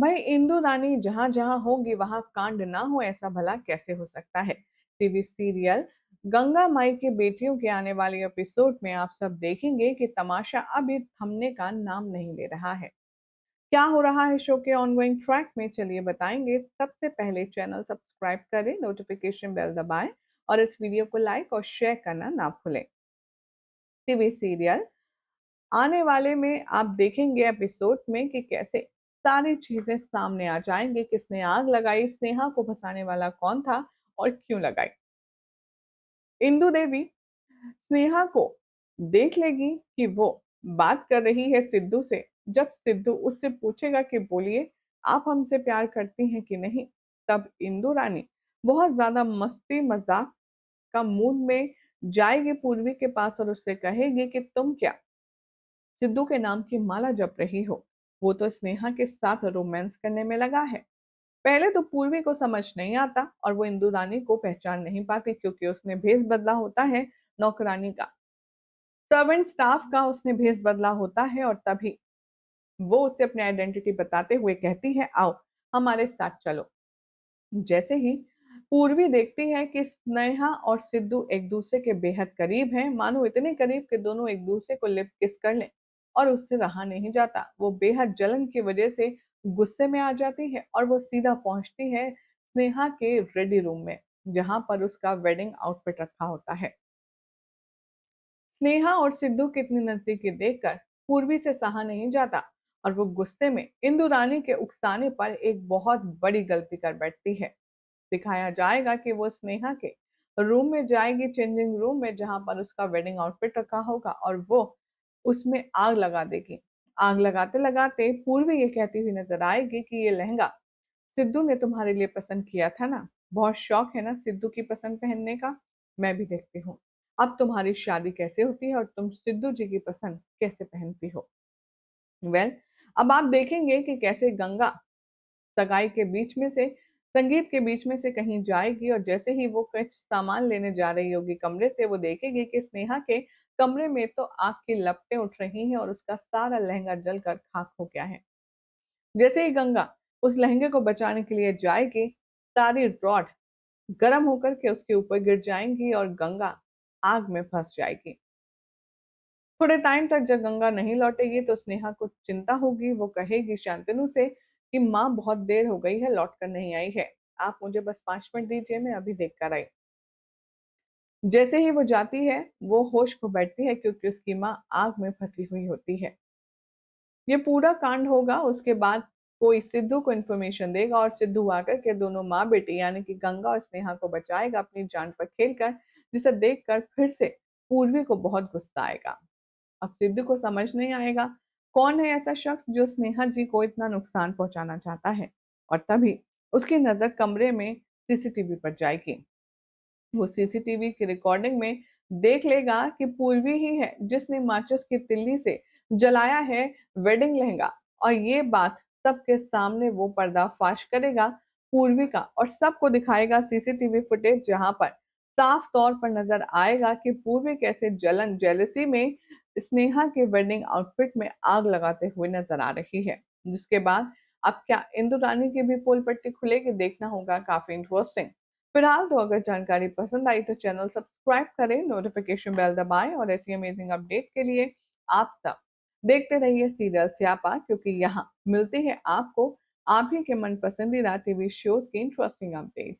भाई इंदु रानी जहां जहां होगी वहां कांड ना हो, ऐसा भला कैसे हो सकता है। टीवी सीरियल गंगा माई की बेटियों के आने वाले एपिसोड में आप सब देखेंगे कि तमाशा अभी थमने का नाम नहीं ले रहा है। क्या हो रहा है शो के ऑनगोइंग ट्रैक में, चलिए बताएंगे। सबसे पहले चैनल सब्सक्राइब करें, नोटिफिकेशन बेल दबाएं और इस वीडियो को लाइक और शेयर करना ना भूलें। टीवी सीरियल आने वाले में आप देखेंगे एपिसोड में कि कैसे सारी चीजें सामने आ जाएंगी। किसने आग लगाई, स्नेहा को फंसाने वाला कौन था और क्यों लगाई। इंदु देवी स्नेहा को देख लेगी कि वो बात कर रही है सिद्धू से। जब सिद्धू उससे पूछेगा कि बोलिए आप हमसे प्यार करती हैं कि नहीं, तब इंदु रानी बहुत ज्यादा मस्ती मजाक का मूड में जाएगी पूर्वी के पास और उससे कहेगी कि तुम क्या सिद्धू के नाम की माला जप रही हो, वो तो स्नेहा के साथ रोमांस करने में लगा है। पहले तो पूर्वी को समझ नहीं आता और वो इंदु रानी को पहचान नहीं पाती, क्योंकि उसने भेष बदला होता है नौकरानी का, सर्वेंट स्टाफ का उसने भेष बदला होता है। और तभी वो उसे अपनी आइडेंटिटी बताते हुए कहती है आओ हमारे साथ चलो। जैसे ही पूर्वी देखती है कि स्नेहा और सिद्धू एक दूसरे के बेहद करीब हैं, मानो इतने करीब कि दोनों एक दूसरे को लिप किस कर लें, और उससे रहा नहीं जाता। वो बेहद जलन की वजह से गुस्से में आ जाती है और वो सीधा पहुंचती है स्नेहा के रेडी रूम में, जहां पर उसका वेडिंग आउटफिट रखा होता है। स्नेहा और सिद्धू की इतनी नजदीकी देखकर पूर्वी से सहा नहीं जाता और वो गुस्से में इंदु रानी के उकसाने पर एक बहुत बड़ी गलती कर बैठती है। दिखाया जाएगा कि वो स्नेहा के रूम में जाएगी, चेंजिंग रूम में, जहां पर उसका वेडिंग आउटफिट रखा होगा, और वो उसमें आग लगा देगी। आग लगाते लगाते पूर्वी ये कहती हुई नजर आएगी कि ये लहंगा सिद्धू ने तुम्हारे लिए पसंद किया था ना, बहुत शौक है ना सिद्धू की पसंद पहनने का, मैं भी देखती हूँ। अब तुम्हारी शादी कैसे होती है और तुम सिद्धू जी की पसंद कैसे पहनती हो। वेल, अब आप देखेंगे कि कैसे गंगा सगाई के बीच में से, संगीत के बीच में से कहीं जाएगी, और जैसे ही वो कुछ सामान लेने जा रही होगी कमरे से, वो देखेगी कि स्नेहा के कमरे में तो आग की लपटें उठ रही हैं और उसका सारा लहंगा जलकर खाक हो गया है। जैसे ही गंगा उस लहंगे को बचाने के लिए जाएगी, सारी रॉड गर्म होकर के उसके ऊपर गिर जाएंगी और गंगा आग में फंस जाएगी। थोड़े टाइम तक जब गंगा नहीं लौटेगी तो स्नेहा को चिंता होगी। वो कहेगी शांतनु से कि माँ बहुत देर हो गई है, लौट कर नहीं आई है, आप मुझे बस 5 मिनट दीजिए, मैं अभी देख कर आई। जैसे ही वो जाती है वो होश खो बैठती है, क्योंकि उसकी माँ आग में फंसी हुई होती है। ये पूरा कांड होगा, उसके बाद कोई सिद्धू को इन्फॉर्मेशन देगा और सिद्धू आकर के दोनों माँ बेटी यानी कि गंगा और स्नेहा को बचाएगा अपनी जान पर खेलकर, जिसे देखकर फिर से पूर्वी को बहुत गुस्सा आएगा। अब सिद्धू को समझ नहीं आएगा कौन है ऐसा शख्स जो स्नेहा जी को इतना नुकसान पहुंचाना चाहता है, और तभी उसकी नजर कमरे में सीसीटीवी पर जाएगी। वो सीसीटीवी की रिकॉर्डिंग में देख लेगा कि पूर्वी ही है जिसने माचिस की तिल्ली से जलाया है वेडिंग लहंगा, और ये बात सबके सामने वो पर्दाफाश करेगा पूर्वी का, और सबको दिखाएगा सीसीटीवी फुटेज, जहां पर साफ तौर पर नजर आएगा कि पूर्वी कैसे जलन जेलसी में स्नेहा के वेडिंग आउटफिट में आग लगाते हुए नजर आ रही है। जिसके बाद अब क्या इंदु रानी की भी पोल पट्टी खुलेगी, देखना होगा, काफी इंटरेस्टिंग। फिलहाल तो अगर जानकारी पसंद आई तो चैनल सब्सक्राइब करें, नोटिफिकेशन बेल दबाएं और ऐसी अमेजिंग अपडेट के लिए आप सब देखते रहिए सीरियल स्यापा, क्योंकि यहाँ मिलती है आपको आप ही के मन पसंदीदा टीवी शोज की इंटरेस्टिंग अपडेट।